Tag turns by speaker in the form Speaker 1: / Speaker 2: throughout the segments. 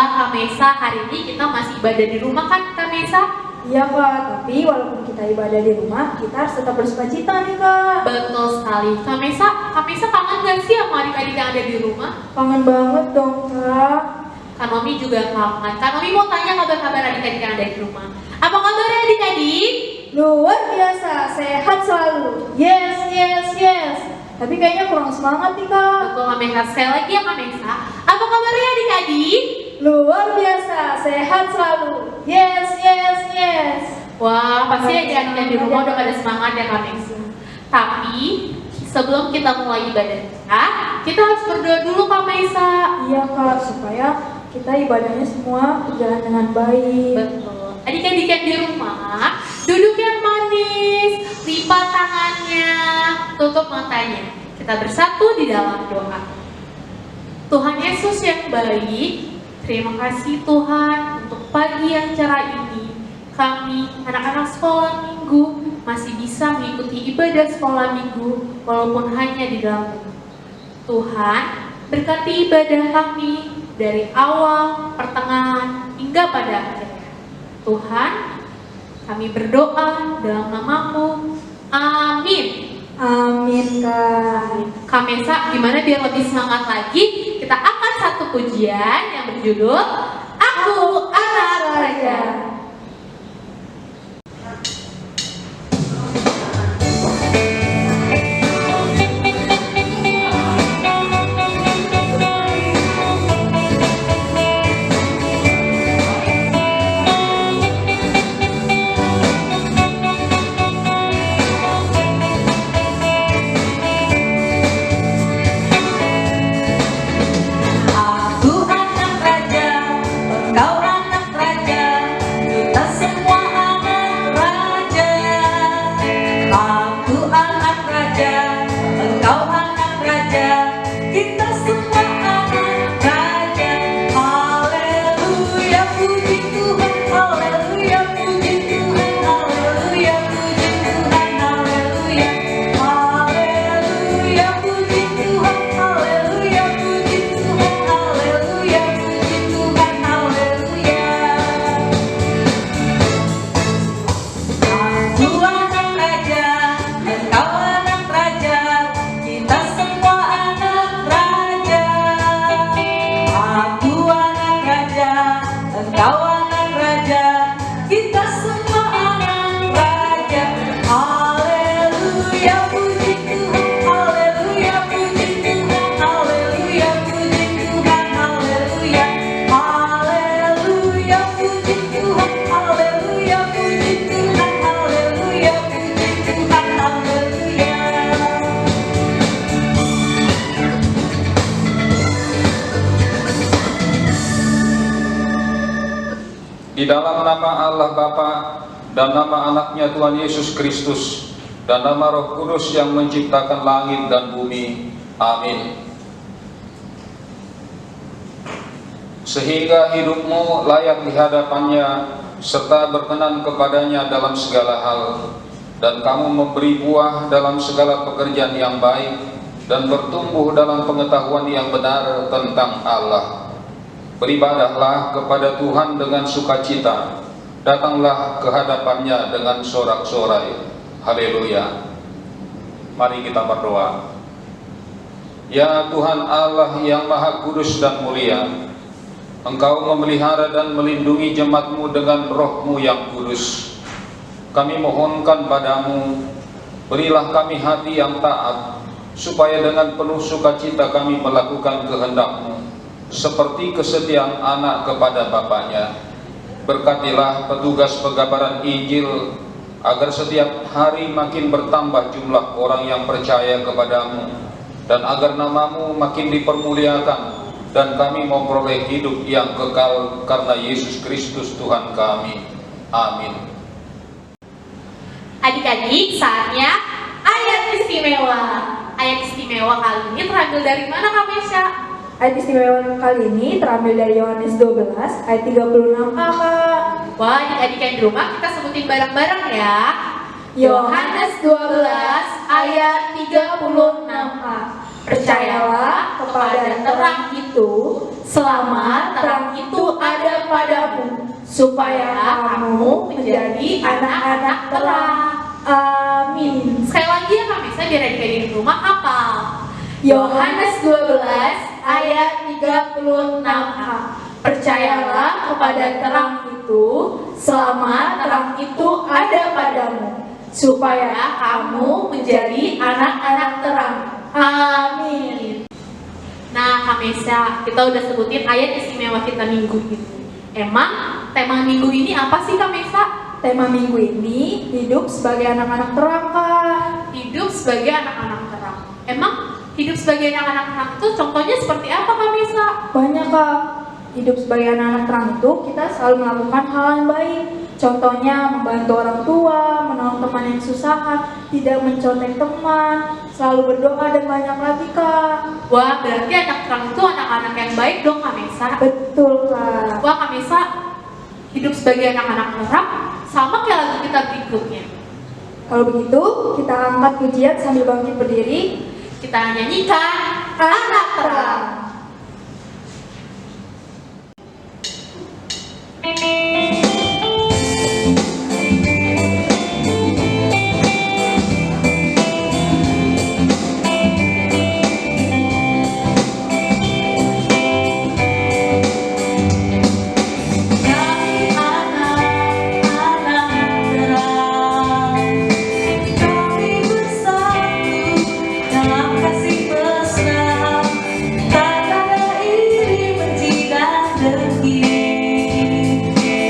Speaker 1: Alhamdulillah Kak Mesa, hari ini kita masih ibadah di rumah kan Kak Mesa?
Speaker 2: Iya Kak, tapi walaupun kita ibadah di rumah, kita harus tetap bersukacita nih Kak.
Speaker 1: Betul sekali. Kak Mesa kangen gak sih sama adik-adik yang ada di rumah?
Speaker 2: Kangen banget dong Kak.
Speaker 1: Kak Nomi juga kangen. Kak Nomi mau tanya kabar-kabar adik-adik yang ada di rumah. Apa kabarnya adik-adik?
Speaker 2: Luar biasa, sehat selalu. Yes, yes, yes. Tapi kayaknya kurang semangat nih Kak.
Speaker 1: Betul Kak Mesa. Sekali lagi ya Kak Mesa. Apa kabarnya adik-adik?
Speaker 2: Luar biasa, sehat selalu. Yes, yes, yes.
Speaker 1: Wah, pasti adik-adik yang di rumah udah pada semangat ya Kak Mesa. Tapi sebelum kita mulai ibadah kita harus berdoa dulu Kak Mesa.
Speaker 2: Iya Kak, supaya kita ibadahnya semua berjalan dengan baik.
Speaker 1: Betul. Adik-adik yang di rumah, duduk yang manis, lipat tangannya, tutup matanya. Kita bersatu di dalam doa. Tuhan Yesus yang baik, terima kasih Tuhan untuk pagi yang cerah ini. Kami, anak-anak sekolah minggu, masih bisa mengikuti ibadah sekolah minggu walaupun hanya di dalam rumah. Tuhan, berkati ibadah kami dari awal, pertengahan, hingga pada akhirnya. Tuhan, kami berdoa dalam nama-Mu. Amin.
Speaker 2: Amin Kak.
Speaker 1: Kak Mesa, gimana biar lebih semangat lagi? Kita akan satu pujian yang berjudul Aku Anak Raja.
Speaker 3: Aku anak raja, engkau anak raja, kita semua anak raja. Aku anak raja, engkau anak raja, kita semua anak raja. Haleluya, puji Tuhan, haleluya, puji Tuhan, haleluya, puji Tuhan, haleluya. Haleluya, puji Tuhan, haleluya, puji Tuhan, haleluya, puji Tuhan, haleluya. Aku anak raja, engkau anak raja, kita semua anak raja. Aku anak raja, engkau anak raja, kita semua anak raja. Haleluya, puji Tuhan, haleluya, puji Tuhan, haleluya, puji Tuhan, haleluya. Haleluya, puji Tuhan, haleluya, puji Tuhan, haleluya, puji Tuhan, haleluya.
Speaker 4: Di dalam nama Allah Bapa dan nama anaknya Tuhan Yesus Kristus dan nama Roh Kudus yang menciptakan langit dan bumi. Amin. Sehingga hidupmu layak di hadapannya serta berkenan kepadanya dalam segala hal, dan kamu memberi buah dalam segala pekerjaan yang baik dan bertumbuh dalam pengetahuan yang benar tentang Allah. Beribadahlah kepada Tuhan dengan sukacita, datanglah ke hadapannya dengan sorak-sorai. Haleluya. Mari kita berdoa. Ya Tuhan Allah yang Maha Kudus dan mulia, Engkau memelihara dan melindungi jemaat-Mu dengan Roh-Mu yang kudus. Kami mohonkan padamu, berilah kami hati yang taat, supaya dengan penuh sukacita kami melakukan kehendak-Mu, seperti kesetiaan anak kepada bapaknya. Berkatilah petugas pengabaran Injil, agar setiap hari makin bertambah jumlah orang yang percaya kepadamu, dan agar nama-Mu makin dipermuliakan, dan kami memperoleh hidup yang kekal karena Yesus Kristus Tuhan kami. Amin.
Speaker 1: Adik-adik, saatnya ayat istimewa. Ayat istimewa kali ini terambil dari mana Kak Mesa?
Speaker 2: Ayat istimewa kali ini terambil dari Yohanes 12 ayat 36a Kak.
Speaker 1: Wah, adik-adik yang di rumah kita sebutin bareng-bareng ya.
Speaker 2: Yohanes 12 ayat 36a. Percayalah kepada terang itu selama terang itu supaya kamu menjadi anak-anak terang. Amin.
Speaker 1: Sekali lagi ya Kak Mesa, biar adik-adik di rumah hafal.
Speaker 2: Yohanes 12 ayat 36a. Percayalah kepada terang itu selama terang itu ada padamu, supaya kamu menjadi anak-anak terang. Amin.
Speaker 1: Nah Kak Mesa, kita udah sebutin ayat istimewa kita minggu ini. Emang tema minggu ini apa sih Kak Mesa?
Speaker 2: Tema minggu ini hidup sebagai anak-anak terang, Kak.
Speaker 1: Hidup sebagai anak-anak terang. Emang hidup sebagai anak-anak terang itu contohnya seperti apa Kak Mesa?
Speaker 2: Banyak, Kak. Hidup sebagai anak-anak terang itu kita selalu melakukan hal yang baik. Contohnya membantu orang tua, menolong teman yang kesusahan, tidak mencontek teman, selalu berdoa dan banyak lagi, Kak.
Speaker 1: Wah, berarti anak terang itu anak-anak yang baik dong Kak Mesa.
Speaker 2: Betul, Kak.
Speaker 1: Wah Kak Mesa, hidup sebagai anak-anak terang sama kayak lagu kita berikutnya.
Speaker 2: Kalau begitu, kita angkat pujian sambil bangkit berdiri.
Speaker 1: Kita nyanyikan
Speaker 2: Anak Terang.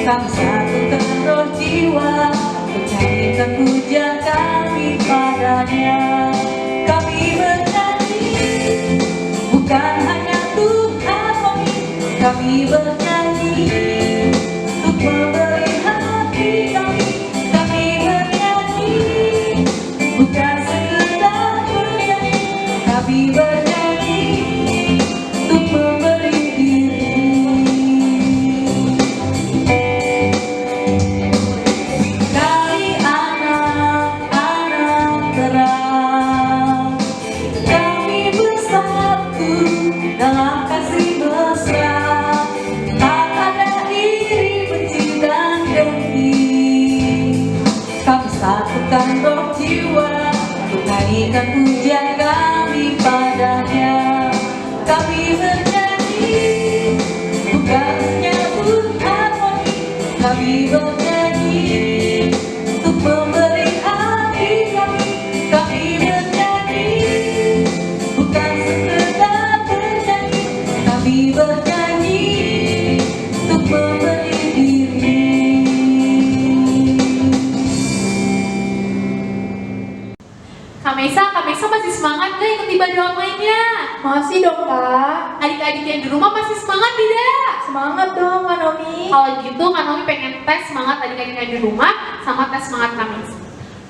Speaker 3: Kami satukan roh jiwa, menyanyikan pujian kami padanya. Kami bernyanyi, bukan hanya Tuhan kami bernyanyi untuk memberi hati kami. Kami bernyanyi, bukan sekedar bernyanyi. Kami bernyanyi untuk memberi diri. Dalam kasih mesra, tak ada iri, benci dan dengki. Kami satukan roh jiwa, untuk nyanyikan pujian kami padanya. Kami bernyanyi, bukan menyambut harmoni. Kami bernyanyi untuk memberi hati kami. Kami bernyanyi, bukan sekedar kami bernyanyi untuk memberi diri.
Speaker 1: Kak Mesa masih semangat gak ikut ibadah online-nya?
Speaker 2: Masih dong, Kak.
Speaker 1: Adik-adik yang di rumah masih semangat tidak?
Speaker 2: Semangat dong, Kak Nomi.
Speaker 1: Kalau gitu Kak Nomi pengen tes semangat adik-adik yang di rumah sama tes semangat Kak Mesa.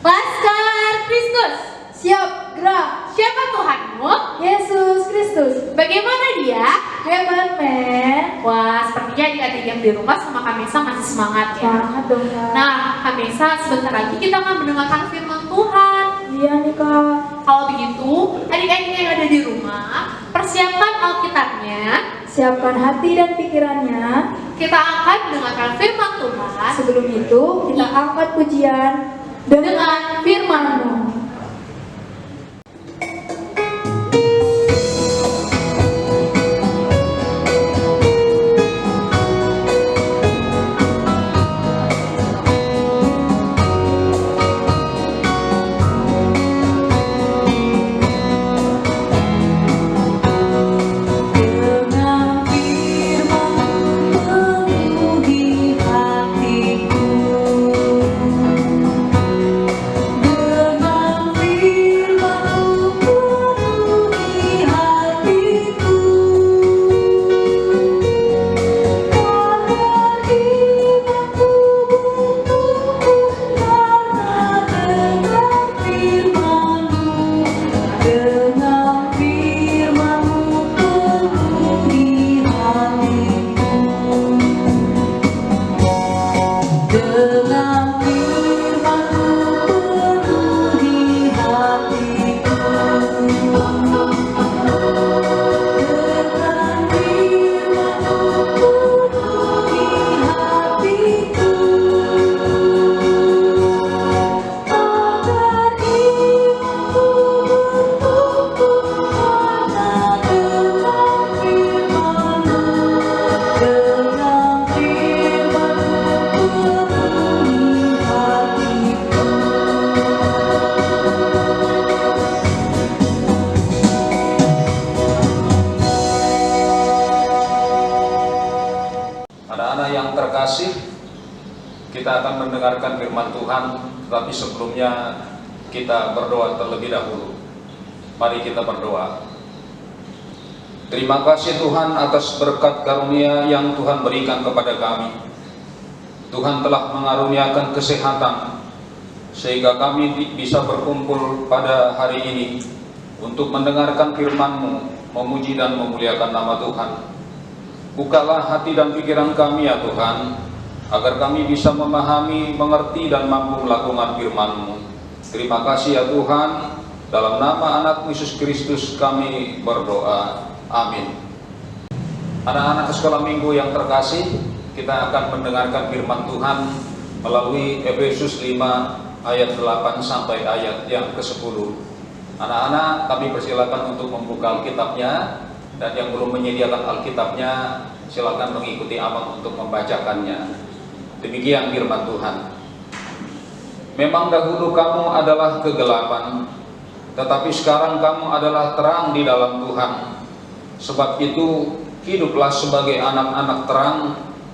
Speaker 1: Laskar Kristus,
Speaker 2: Siap, gerak.
Speaker 1: siapa Tuhanmu?
Speaker 2: Yesus Kristus.
Speaker 1: Bagaimana dia?
Speaker 2: Hebat, men.
Speaker 1: Wah, sepertinya adik-adik yang di rumah sama Kak Mesa masih semangat ya.
Speaker 2: Semangat dong, Kak.
Speaker 1: Nah, Kak Mesa, sebentar lagi kita akan mendengarkan firman Tuhan.
Speaker 2: Iya nih, Kak.
Speaker 1: Kalau begitu, adik-adik yang ada di rumah, persiapkan Alkitabnya.
Speaker 2: Siapkan hati dan pikirannya.
Speaker 1: Kita akan mendengarkan firman Tuhan
Speaker 2: Sebelum itu, kita angkat pujian dengan firman-Mu.
Speaker 3: Dengan firman penuhi hatiku, dengan
Speaker 4: yang terkasih, kita akan mendengarkan firman Tuhan, tetapi sebelumnya kita berdoa terlebih dahulu. Mari kita berdoa. Terima kasih Tuhan atas berkat karunia yang Tuhan berikan kepada kami. Tuhan telah mengaruniakan kesehatan sehingga kami bisa berkumpul pada hari ini untuk mendengarkan firman-Mu, memuji dan memuliakan nama Tuhan. Bukalah hati dan pikiran kami ya Tuhan, agar kami bisa memahami, mengerti dan mampu melakukan firman-Mu. Terima kasih ya Tuhan, dalam nama anak Yesus Kristus kami berdoa. Amin. Anak-anak sekolah minggu yang terkasih, kita akan mendengarkan firman Tuhan melalui Efesus 5 ayat 8 sampai ayat yang ke-10. Anak-anak, kami persilakan untuk membuka Alkitabnya, dan yang belum menyediakan Alkitabnya silakan mengikuti Amang untuk membacakannya. Demikian firman Tuhan. Memang dahulu kamu adalah kegelapan, tetapi sekarang kamu adalah terang di dalam Tuhan. Sebab itu hiduplah sebagai anak-anak terang,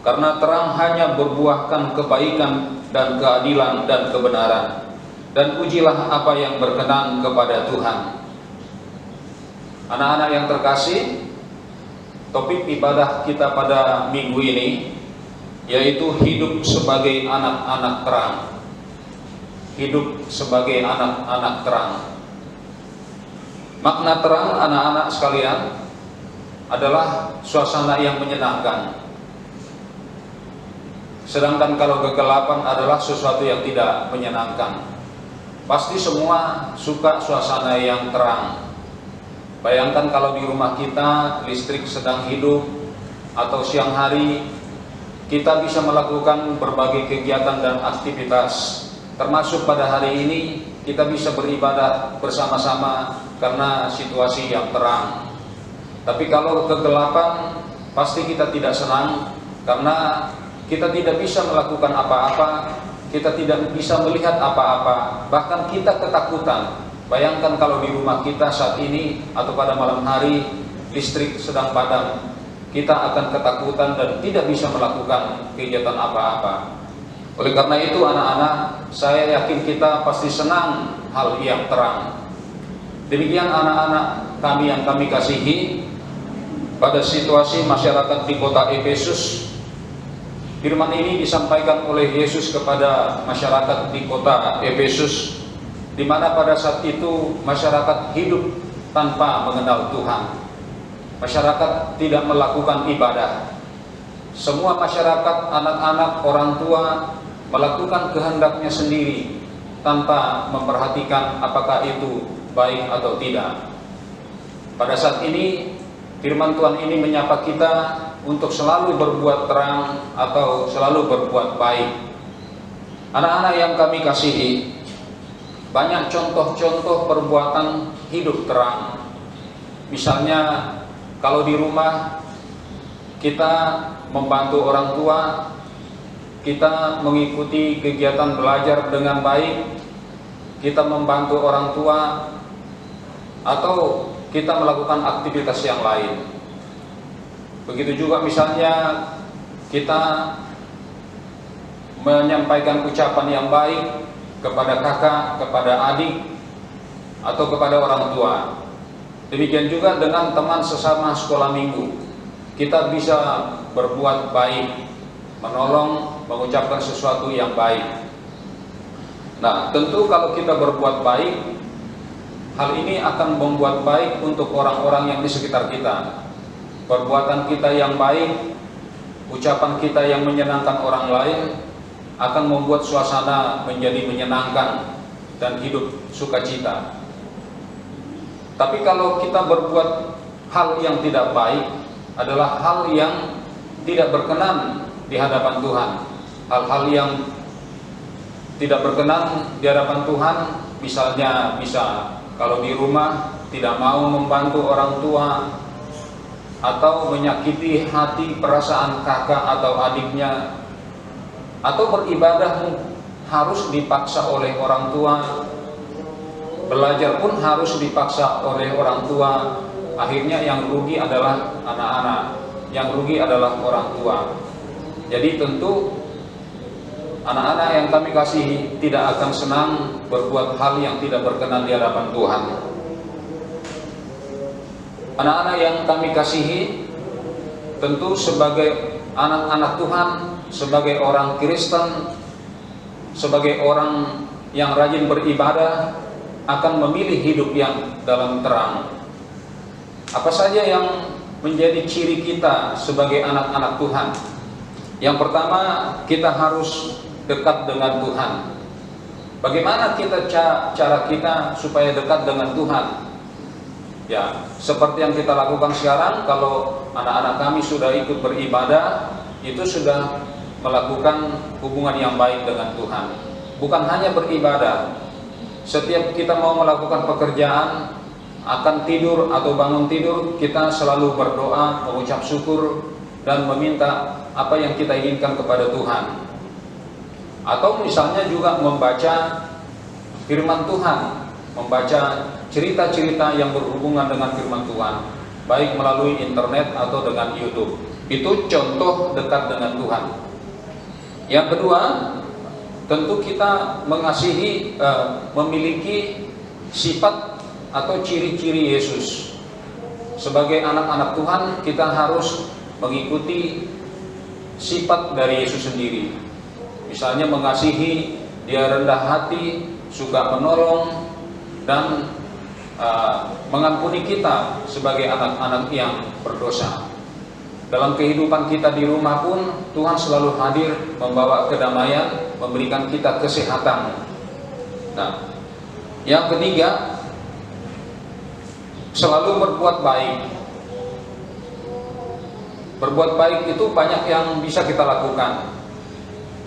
Speaker 4: karena terang hanya berbuahkan kebaikan dan keadilan dan kebenaran. Dan ujilah apa yang berkenan kepada Tuhan. Anak-anak yang terkasih, topik ibadah kita pada minggu ini yaitu hidup sebagai anak-anak terang. Hidup sebagai anak-anak terang. Makna terang, anak-anak sekalian, adalah suasana yang menyenangkan. Sedangkan kalau kegelapan adalah sesuatu yang tidak menyenangkan. Pasti semua suka suasana yang terang. Bayangkan kalau di rumah kita listrik sedang hidup atau siang hari, kita bisa melakukan berbagai kegiatan dan aktivitas. Termasuk pada hari ini kita bisa beribadah bersama-sama karena situasi yang terang. Tapi kalau kegelapan, pasti kita tidak senang karena kita tidak bisa melakukan apa-apa, kita tidak bisa melihat apa-apa, bahkan kita ketakutan. Bayangkan kalau di rumah kita saat ini atau pada malam hari listrik sedang padam, kita akan ketakutan dan tidak bisa melakukan kegiatan apa-apa. Oleh karena itu anak-anak, saya yakin kita pasti senang hal yang terang. Demikian anak-anak kami yang kami kasihi, pada situasi masyarakat di kota Efesus, firman ini disampaikan oleh Yesus kepada masyarakat di kota Efesus, di mana pada saat itu masyarakat hidup tanpa mengenal Tuhan. Masyarakat tidak melakukan ibadah. Semua masyarakat, anak-anak, orang tua melakukan kehendaknya sendiri tanpa memperhatikan apakah itu baik atau tidak. Pada saat ini firman Tuhan ini menyapa kita untuk selalu berbuat terang atau selalu berbuat baik. Anak-anak yang kami kasihi, banyak contoh-contoh perbuatan hidup terang. Misalnya kalau di rumah kita membantu orang tua, kita mengikuti kegiatan belajar dengan baik, kita membantu orang tua, atau kita melakukan aktivitas yang lain. Begitu juga misalnya kita menyampaikan ucapan yang baik kepada kakak, kepada adik, atau kepada orang tua. Demikian juga dengan teman sesama sekolah minggu. Kita bisa berbuat baik, menolong, mengucapkan sesuatu yang baik. Nah, tentu kalau kita berbuat baik, hal ini akan membuat baik untuk orang-orang yang di sekitar kita. Perbuatan kita yang baik, ucapan kita yang menyenangkan orang lain, akan membuat suasana menjadi menyenangkan dan hidup sukacita. Tapi kalau kita berbuat hal yang tidak baik, adalah hal yang tidak berkenan di hadapan Tuhan. Hal-hal yang tidak berkenan di hadapan Tuhan, misalnya kalau di rumah tidak mau membantu orang tua, atau menyakiti hati perasaan kakak atau adiknya, atau beribadah harus dipaksa oleh orang tua, belajar pun harus dipaksa oleh orang tua. Akhirnya yang rugi adalah anak-anak, yang rugi adalah orang tua. Jadi tentu anak-anak yang kami kasihi tidak akan senang berbuat hal yang tidak berkenan di hadapan Tuhan. Anak-anak yang kami kasihi tentu sebagai anak-anak Tuhan, sebagai orang Kristen, sebagai orang yang rajin beribadah, akan memilih hidup yang dalam terang. Apa saja yang menjadi ciri kita sebagai anak-anak Tuhan? Yang pertama, kita harus dekat dengan Tuhan. Bagaimana cara kita supaya dekat dengan Tuhan? Ya, seperti yang kita lakukan sekarang, kalau anak-anak kami sudah ikut beribadah, itu sudah melakukan hubungan yang baik dengan Tuhan. Bukan hanya beribadah, setiap kita mau melakukan pekerjaan, akan tidur atau bangun tidur, kita selalu berdoa, mengucap syukur, dan meminta apa yang kita inginkan kepada Tuhan. Atau misalnya juga membaca firman Tuhan, membaca cerita-cerita yang berhubungan dengan firman Tuhan, baik melalui internet atau dengan YouTube. Itu contoh dekat dengan Tuhan. Yang kedua, tentu kita mengasihi, memiliki sifat atau ciri-ciri Yesus. Sebagai anak-anak Tuhan, kita harus mengikuti sifat dari Yesus sendiri. Misalnya mengasihi, dia rendah hati, suka menolong, dan mengampuni kita sebagai anak-anak yang berdosa. Dalam kehidupan kita di rumah pun, Tuhan selalu hadir, membawa kedamaian, memberikan kita kesehatan. Nah, yang ketiga, selalu berbuat baik. Berbuat baik itu banyak yang bisa kita lakukan.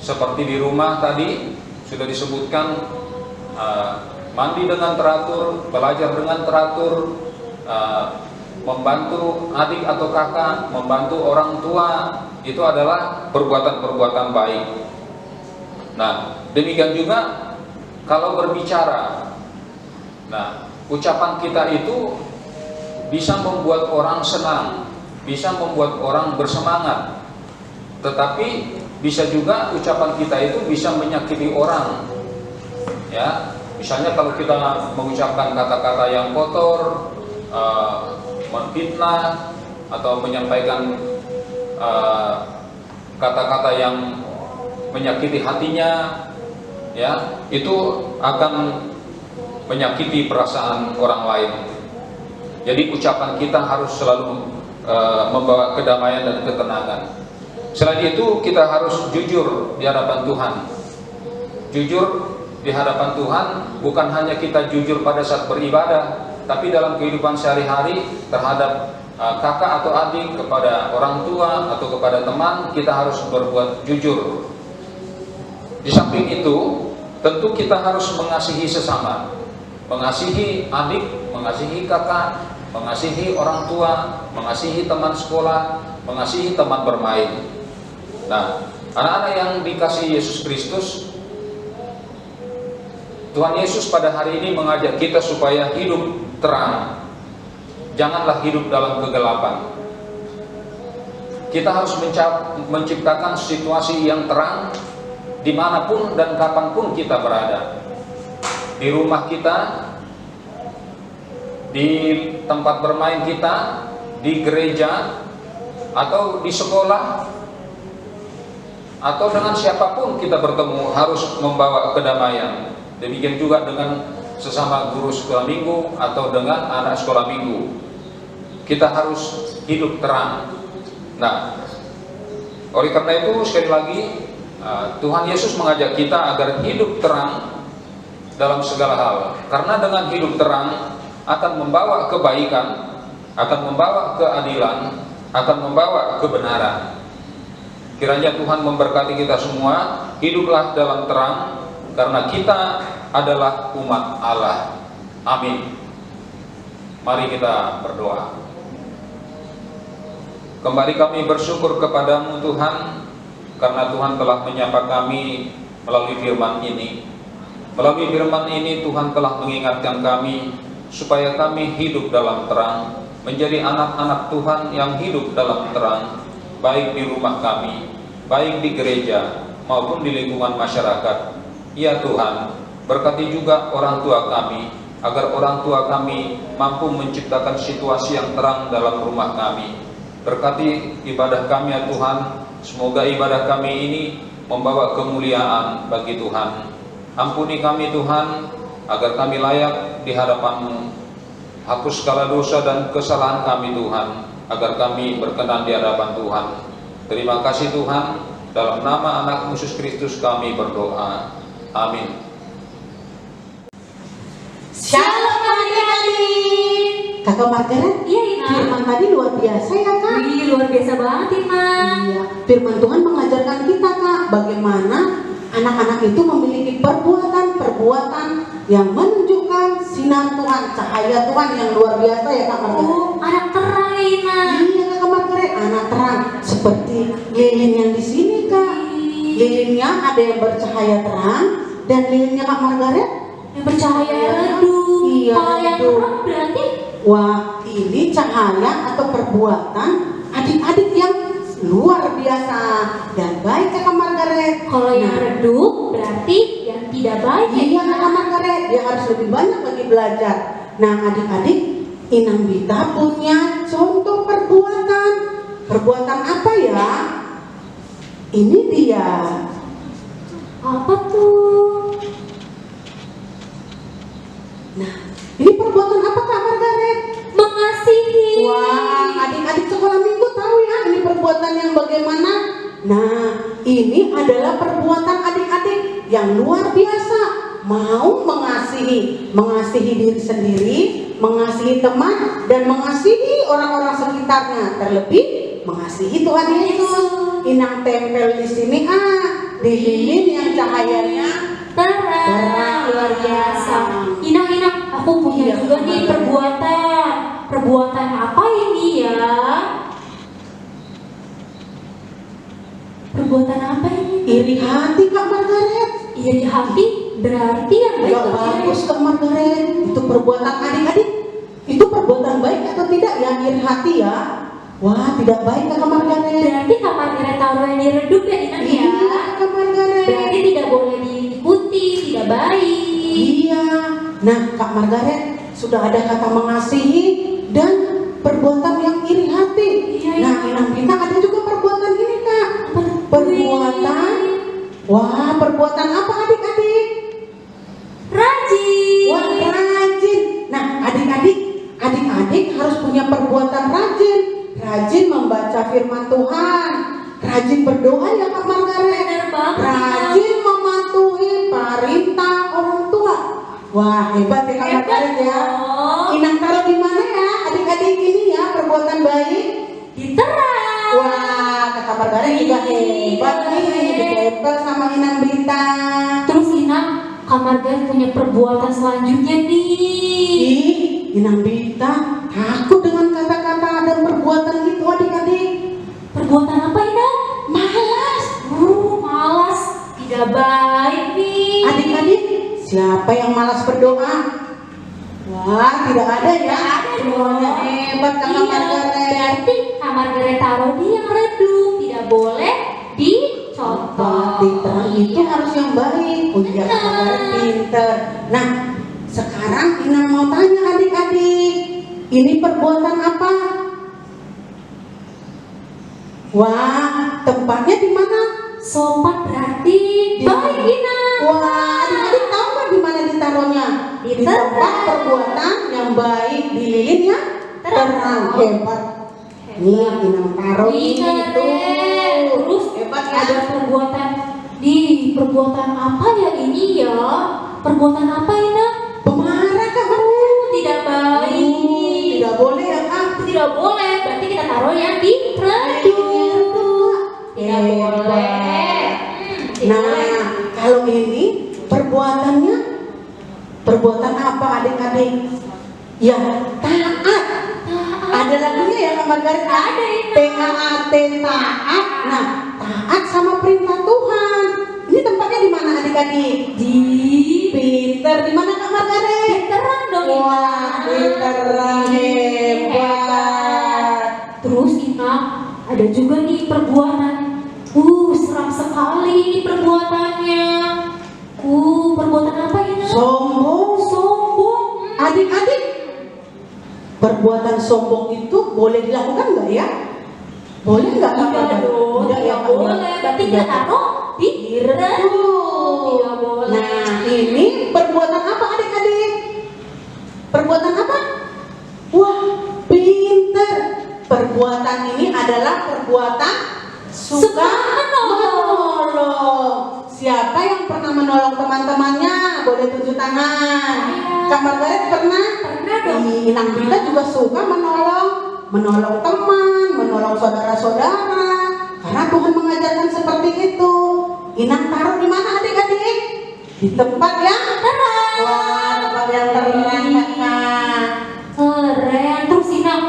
Speaker 4: Seperti di rumah tadi sudah disebutkan, mandi dengan teratur, belajar dengan teratur, membantu adik atau kakak, membantu orang tua, itu adalah perbuatan-perbuatan baik. Nah, demikian juga kalau berbicara. Nah, ucapan kita itu bisa membuat orang senang, bisa membuat orang bersemangat. Tetapi bisa juga ucapan kita itu bisa menyakiti orang. Ya, misalnya kalau kita mengucapkan kata-kata yang kotor, menfitnah, atau menyampaikan kata-kata yang menyakiti hatinya, ya, itu akan menyakiti perasaan orang lain. Jadi ucapan kita harus selalu membawa kedamaian dan ketenangan. Selain itu, kita harus jujur di hadapan Tuhan. Jujur di hadapan Tuhan bukan hanya kita jujur pada saat beribadah, tapi dalam kehidupan sehari-hari terhadap kakak atau adik, kepada orang tua atau kepada teman, kita harus berbuat jujur. Di samping itu, tentu kita harus mengasihi sesama, mengasihi adik, mengasihi kakak, mengasihi orang tua, mengasihi teman sekolah, mengasihi teman bermain. Nah, anak-anak yang dikasihi Yesus Kristus, Tuhan Yesus pada hari ini mengajak kita supaya hidup terang. Janganlah hidup dalam kegelapan. Kita harus menciptakan situasi yang terang dimanapun dan kapanpun kita berada. Di rumah kita, di tempat bermain kita, di gereja, atau di sekolah, atau dengan siapapun kita bertemu, harus membawa kedamaian. Demikian juga dengan sesama guru sekolah minggu atau dengan anak sekolah minggu. Kita harus hidup terang. Nah, oleh karena itu sekali lagi Tuhan Yesus mengajak kita agar hidup terang dalam segala hal. Karena dengan hidup terang akan membawa kebaikan, akan membawa keadilan, akan membawa kebenaran. Kiranya Tuhan memberkati kita semua. Hiduplah dalam terang, karena kita adalah umat Allah. Amin. Mari kita berdoa. Kembali kami bersyukur kepadamu Tuhan, karena Tuhan telah menyapa kami melalui firman ini. Melalui firman ini Tuhan telah mengingatkan kami supaya kami hidup dalam terang, menjadi anak-anak Tuhan yang hidup dalam terang, baik di rumah kami, baik di gereja maupun di lingkungan masyarakat. Ya Tuhan, berkati juga orang tua kami, agar orang tua kami mampu menciptakan situasi yang terang dalam rumah kami. Berkati ibadah kami ya Tuhan, semoga ibadah kami ini membawa kemuliaan bagi Tuhan. Ampuni kami Tuhan, agar kami layak di hadapan-Mu. Hapus segala dosa dan kesalahan kami Tuhan, agar kami berkenan di hadapan Tuhan. Terima kasih Tuhan, dalam nama anak Yesus Kristus kami berdoa. Amin.
Speaker 3: Shalom adik-adik. Kakak Margaret,
Speaker 1: Iya, Ina.
Speaker 3: firman tadi luar biasa ya Kak.
Speaker 1: Wih, luar biasa banget, Ina.
Speaker 3: Iya, firman Tuhan mengajarkan kita Kak, bagaimana anak-anak itu memiliki perbuatan-perbuatan yang menunjukkan sinar Tuhan, cahaya Tuhan yang luar biasa ya Kak Margaret.
Speaker 1: Oh, anak terang ya, Ina.
Speaker 3: Iya Kakak Margaret, anak terang seperti lilin yang di sini Kak. Lilinnya ada yang bercahaya terang dan lilinnya Kak Margaret
Speaker 1: Yang bercahaya redup.
Speaker 3: Iya,
Speaker 1: Kalau yang
Speaker 3: redup.
Speaker 1: terang berarti
Speaker 3: wah, ini cahaya atau perbuatan adik-adik yang luar biasa dan baik Kakak Margaret.
Speaker 1: kalau yang
Speaker 3: Nah,
Speaker 1: redup berarti yang tidak baik ya,
Speaker 3: iya
Speaker 1: Ina.
Speaker 3: Kakak Margaret, dia harus lebih banyak lagi belajar. Nah adik-adik, Inang Bita punya contoh perbuatan. Perbuatan apa ya? Ini dia.
Speaker 1: Apa tuh?
Speaker 3: Nah, ini perbuatan apa Kak Margaret?
Speaker 1: Mengasihi.
Speaker 3: Wah, adik-adik sekolah minggu tahu ya ini perbuatan yang bagaimana? Nah, ini adalah perbuatan adik-adik yang luar biasa. Mau mengasihi diri sendiri, mengasihi teman, dan mengasihi orang-orang sekitarnya. Terlebih mengasihi Tuhan Yesus. Inang tempel di sini di lilin yang cahayanya
Speaker 1: Terang, luar biasa. Inang, aku punya
Speaker 3: Iya,
Speaker 1: juga nih
Speaker 3: Kak.
Speaker 1: perbuatan. Perbuatan apa ini ya? Perbuatan apa ini?
Speaker 3: iri hati Kak Margaret.
Speaker 1: Iri hati berarti yang baik
Speaker 3: Gak
Speaker 1: atau
Speaker 3: bagus
Speaker 1: tidak?
Speaker 3: Kak Margaret. Itu perbuatan adik-adik. Itu perbuatan baik atau tidak ya, iri hati ya? Wah, tidak baik Kak Margaret.
Speaker 1: Berarti kamar kita taruh yang diredup ya, Inang ya?
Speaker 3: Iya Kak Margaret.
Speaker 1: Berarti tidak boleh diikuti, tidak baik.
Speaker 3: Iya. Nah Kak Margaret, sudah ada kata mengasihi dan perbuatan yang iri hati.
Speaker 1: Iya,
Speaker 3: Nah
Speaker 1: iya.
Speaker 3: Inang Bita ada juga perbuatan ini Kak. Perbuatan. Wah, perbuatan apa adik-adik?
Speaker 1: Rajin.
Speaker 3: Wah, rajin. Nah, adik-adik harus punya perbuatan rajin. Rajin membaca firman Tuhan. Rajin berdoa ya Kak Margaret.
Speaker 1: Bener banget,
Speaker 3: Rajin mematuhi perintah orang tua. Wah, hebat ya Kak
Speaker 1: Hebat
Speaker 3: Margaret ya.
Speaker 1: dong.
Speaker 3: Inang taruh di mana ya adik-adik ini ya perbuatan baik?
Speaker 1: Diterang.
Speaker 3: Wah, Kakak Margaret juga hebat nih. Ditempel sama Inang Bita.
Speaker 1: Terus Inang, kamar Margaret punya perbuatan selanjutnya nih.
Speaker 3: Ih, Inang Bita takut dengan kata-kata dan perbuatan itu adik-adik.
Speaker 1: Perbuatan apa Inang?
Speaker 3: Malas.
Speaker 1: Malas. Tidak baik nih.
Speaker 3: Adik-adik, siapa yang malas berdoa? Wah, tidak ada ya. Semuanya hebat Kakak
Speaker 1: Iya,
Speaker 3: Margaret.
Speaker 1: berarti kamar Margaret taruh di yang redup, tidak boleh dicontoh.
Speaker 3: Di terang itu
Speaker 1: Iya.
Speaker 3: harus yang baik. Oh iya, Kakak
Speaker 1: Benar.
Speaker 3: Margaret pinter. Nah, sekarang Inang mau tanya adik-adik, ini perbuatan apa? Wah, tempatnya di mana?
Speaker 1: Sopan berarti baik Inang.
Speaker 3: Wah, adik-adik tahu nggak di mana ditaruhnya?
Speaker 1: Di
Speaker 3: Di tempat
Speaker 1: terang.
Speaker 3: perbuatan yang baik, di lilin ya terang. Hebat. Nih, Inang taruh
Speaker 1: Iya,
Speaker 3: ini tuh.
Speaker 1: Dek. Terus
Speaker 3: Hebat ya.
Speaker 1: ada perbuatan di perbuatan apa ya ini ya? Perbuatan apa Inang?
Speaker 3: Pemarah Kak.
Speaker 1: Tidak baik.
Speaker 3: Tidak boleh ya Kak.
Speaker 1: Tidak boleh. Berarti kita taruh yang di redup. Tidak
Speaker 3: Hebat.
Speaker 1: boleh. Tidak boleh.
Speaker 3: Nah, kalau ini perbuatannya perbuatan apa adik-adik? Ya, taat. Ada lagunya ya Kak Margaret?
Speaker 1: Ada, Ina.
Speaker 3: T-A-A-T, taat. Nah, taat sama perintah Tuhan. Ini tempatnya di mana adik-adik?
Speaker 1: Di
Speaker 3: Pinter. Di mana Kak Margaret?
Speaker 1: terang dong Ina.
Speaker 3: Wah, pinter, hebat.
Speaker 1: Terus Ina, ada juga nih perbuatan sekali ini perbuatannya. Perbuatan apa ini?
Speaker 3: Sombong.
Speaker 1: Sombong.
Speaker 3: Adik-adik, perbuatan sombong itu boleh dilakukan nggak ya? Boleh nggak?
Speaker 1: Tidak dong, tidak boleh. Berarti kita taruh di redup. Tidak boleh.
Speaker 3: Nah, ini perbuatan apa adik-adik? Perbuatan apa? Wah, pinter. Perbuatan ini adalah perbuatan suka menolong. Siapa yang pernah menolong teman-temannya? Boleh tunjuk tangan. Kak Margaret pernah?
Speaker 1: Pernah dong.
Speaker 3: Inang kita juga suka menolong teman, menolong saudara-saudara. Karena Tuhan mengajarkan seperti itu. Inang taruh di mana adik-adik? Di tempat yang terang. Wah, tempat yang terang, Kakak.
Speaker 1: Keren. Terus Inang,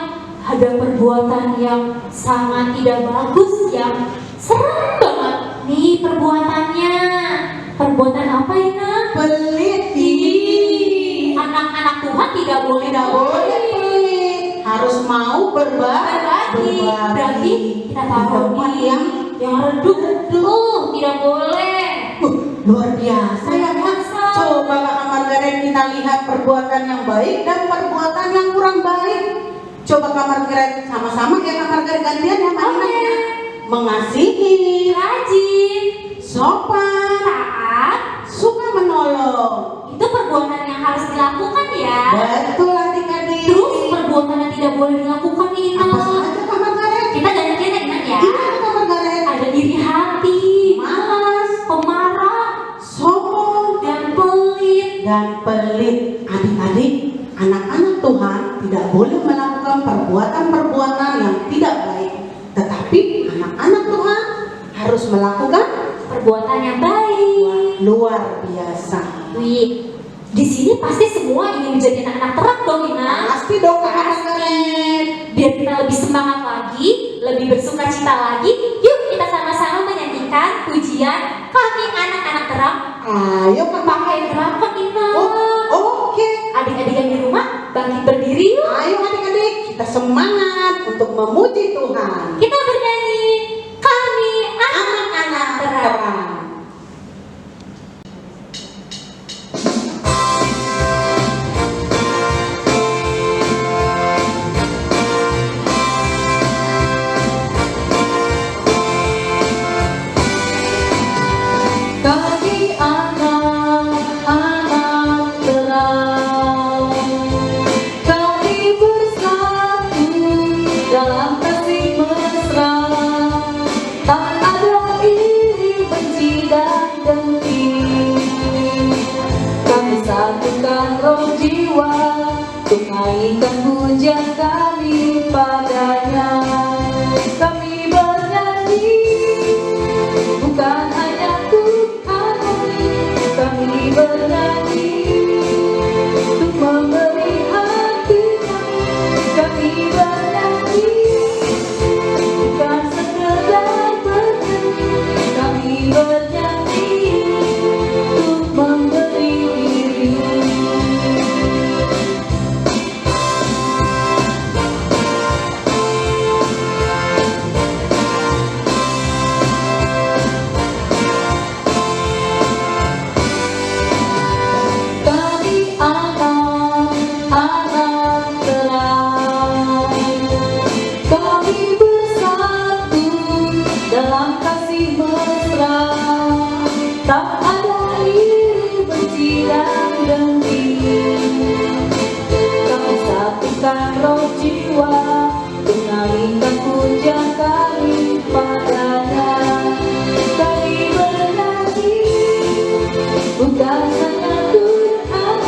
Speaker 1: ada perbuatan yang sangat tidak bagus, yang serem banget nih perbuatannya. Perbuatan apa Inang?
Speaker 3: Pelit.
Speaker 1: Ih, anak-anak Tuhan tidak boleh
Speaker 3: pelit. Harus mau
Speaker 1: berbagi. Berarti kita taruh
Speaker 3: tempat
Speaker 1: di yang redup. Tidak boleh.
Speaker 3: Luar biasa ya Kak. Coba Kak Margaret kita lihat perbuatan yang baik dan perbuatan yang kurang baik. Coba Kak Margaret sama-sama ya Kak Margaret gantian ya mainannya. Mengasihi,
Speaker 1: Rajin,
Speaker 3: sopan,
Speaker 1: taat,
Speaker 3: suka menolong.
Speaker 1: itu perbuatan yang harus dilakukan ya.
Speaker 3: Betul adik-adik.
Speaker 1: Terus perbuatan yang tidak boleh dilakukan nih
Speaker 3: apa
Speaker 1: Inang.
Speaker 3: saja Kak Margaret?
Speaker 1: Kita gantian ya Inang ya.
Speaker 3: Gimana Kak Margaret?
Speaker 1: Ada iri hati,
Speaker 3: Malas,
Speaker 1: pemarah,
Speaker 3: sombong,
Speaker 1: dan pelit.
Speaker 3: Adik-adik, anak-anak Tuhan tidak boleh melakukan perbuatan-perbuatan yang tidak baik. Tetapi anak-anak Tuhan harus melakukan
Speaker 1: Perbuatan yang baik.
Speaker 3: luar biasa.
Speaker 1: Wih, di sini pasti semua ingin menjadi anak-anak terang dong Inang.
Speaker 3: Pasti dong Kak Margaret.
Speaker 1: Biar kita lebih semangat lagi, lebih bersuka cita lagi, yuk kita sama-sama menyanyikan pujian Kami Anak-anak Terang.
Speaker 3: Ayo Kak
Speaker 1: Pakai gerakan Inang.
Speaker 3: Oke.
Speaker 1: Adik-adik yang di rumah bangkit berdiri yuk.
Speaker 3: Ayo adik-adik, kita semangat untuk memuji Tuhan.
Speaker 1: Kita bernyanyi Kami Anak-anak Terang.
Speaker 3: Terang.
Speaker 1: Kami anak-anak terang, kami bersatu dalam kasih mesra, tak ada iri, benci dan dengki. Kami satukan roh jiwa, tunaikan pujian kami padanya. Kami bernyanyi bukan hanya Tuhan, kami bernyanyi untuk memberi hati kami. Kami bernyanyi bukan sekedar bernyanyi, kami bernyanyi untuk memberi diri. Kami anak-anak terang, kami bersatu dalam kasih mesra, tak ada iri, benci dan dengki. Kami satukan roh jiwa, tunaikan pujian kami padanya. Kami bernyanyi bukan hanya Tuhan,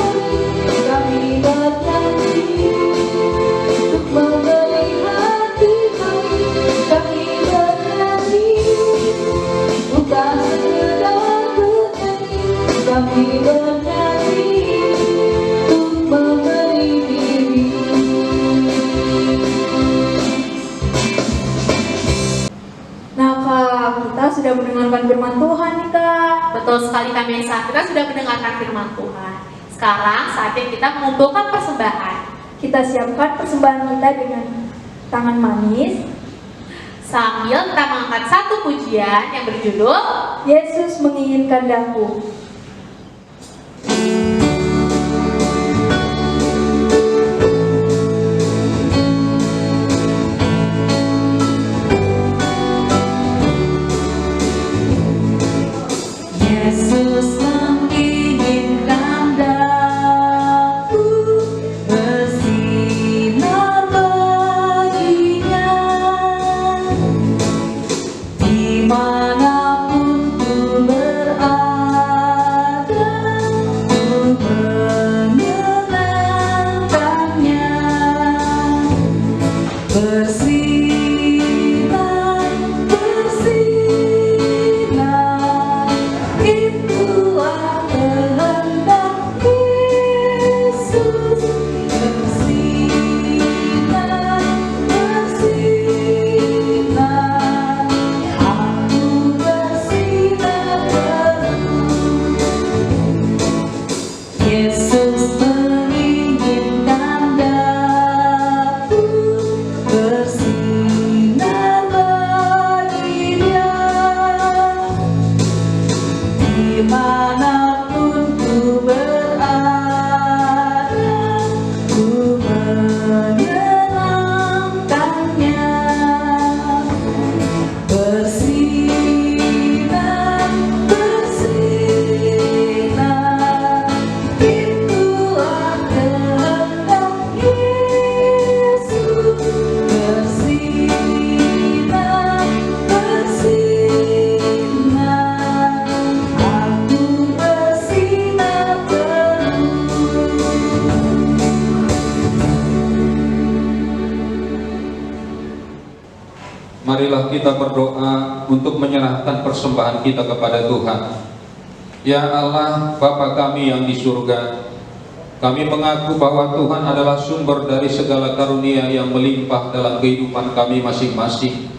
Speaker 1: kami bernyanyi untuk memberi hati kami. Kami bernyanyi bukan sekedar bernyanyi, kami bernyanyi untuk memberi diri.
Speaker 2: Nah Kak, kita sudah mendengarkan firman Tuhan nih Kak.
Speaker 1: Betul sekali Kak Mesa, kita sudah mendengarkan firman Tuhan. Sekarang saatnya kita mengumpulkan persembahan.
Speaker 2: Kita siapkan persembahan kita dengan tangan manis.
Speaker 1: sambil kita mengangkat satu pujian yang berjudul
Speaker 2: Yesus menginginkan daku.
Speaker 5: Yesus menginginkan daku bersinar baginya, dimanapun ku berada, ku menyenangkannya. Bersinar, bersinar, itulah kehendak Yesus. Bersinar, bersinar, aku bersinar terus. Yesus menginginkan daku bersinar bagi Dia, dimanapun ku berada, ku menyenangkannya. Bersinar, bersinar, itulah kehendak Yesus. Bersinar, bersinar, aku bersinar terus.
Speaker 4: Marilah kita berdoa untuk menyerahkan persembahan kita kepada Tuhan. Ya Allah, Bapa kami yang di surga, kami mengaku bahwa Tuhan adalah sumber dari segala karunia yang melimpah dalam kehidupan kami masing-masing.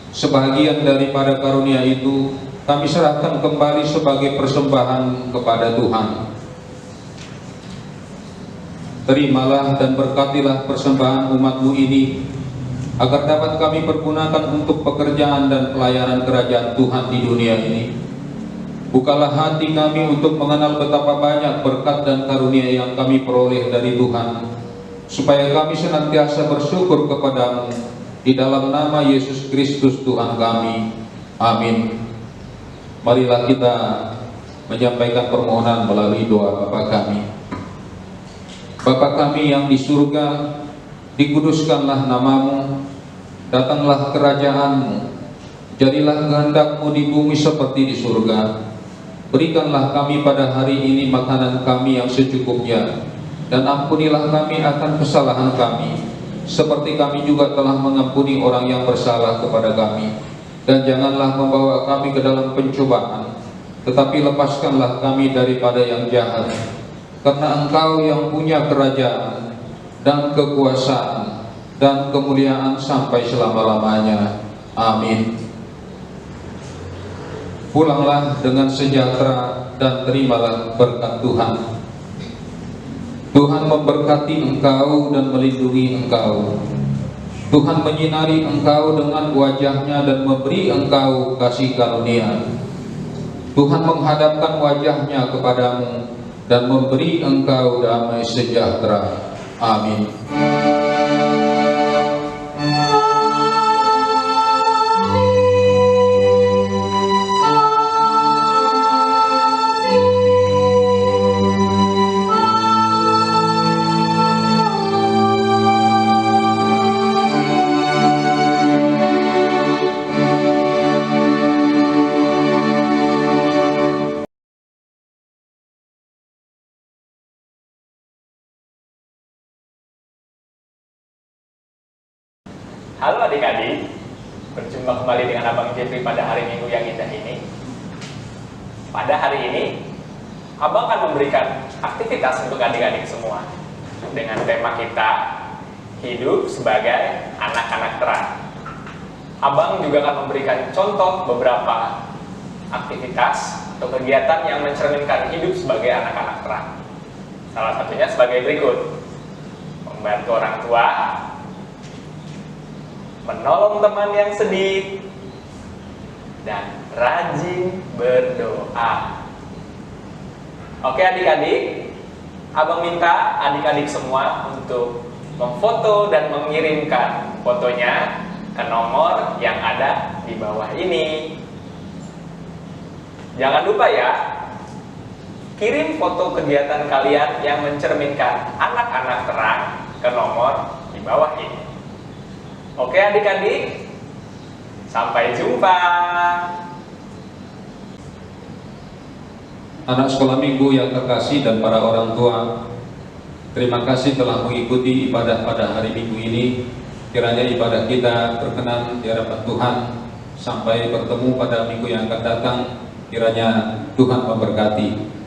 Speaker 4: Sebahagian daripada karunia itu kami serahkan kembali sebagai persembahan kepada Tuhan. Terimalah dan berkatilah persembahan umat-Mu ini, agar dapat kami pergunakan untuk pekerjaan dan pelayanan kerajaan Tuhan di dunia ini. Bukalah hati kami untuk mengenal betapa banyak berkat dan karunia yang kami peroleh dari Tuhan, supaya kami senantiasa bersyukur kepadamu di dalam nama Yesus Kristus Tuhan kami. Amin. Marilah kita menyampaikan permohonan melalui doa Bapa kami. Bapa kami yang di surga, dikuduskanlah namamu, datanglah kerajaanmu, jadilah kehendak-Mu di bumi seperti di surga. Berikanlah kami pada hari ini makanan kami yang secukupnya, dan ampunilah kami akan kesalahan kami, seperti kami juga telah mengampuni orang yang bersalah kepada kami. Dan janganlah membawa kami ke dalam pencobaan, tetapi lepaskanlah kami daripada yang jahat. Karena Engkau yang punya kerajaan dan kekuasaan dan kemuliaan sampai selama-lamanya. Amin. Pulanglah dengan sejahtera dan terimalah berkat Tuhan. Tuhan memberkati engkau dan melindungi engkau. Tuhan menyinari engkau dengan wajah-Nya dan memberi engkau kasih karunia. Tuhan menghadapkan wajah-Nya kepadamu dan memberi engkau damai sejahtera. Amin.
Speaker 6: Halo adik-adik, berjumpa kembali dengan Abang Jeffrey pada hari Minggu yang indah ini. Pada hari ini, Abang akan memberikan aktivitas untuk adik-adik semua dengan tema kita, hidup sebagai anak-anak terang. Abang juga akan memberikan contoh beberapa aktivitas atau kegiatan yang mencerminkan hidup sebagai anak-anak terang. Salah satunya sebagai berikut: membantu orang tua, menolong teman yang sedih, dan rajin berdoa. Oke adik-adik, Abang minta adik-adik semua untuk memfoto dan mengirimkan fotonya ke nomor yang ada di bawah ini. Jangan lupa ya, kirim foto kegiatan kalian yang mencerminkan anak-anak terang ke nomor di bawah ini. Oke adik-adik, sampai jumpa.
Speaker 4: Anak sekolah minggu yang terkasih dan para orang tua, terima kasih telah mengikuti ibadah pada hari minggu ini. Kiranya ibadah kita berkenan di hadapan Tuhan. Sampai bertemu pada minggu yang akan datang, kiranya Tuhan memberkati.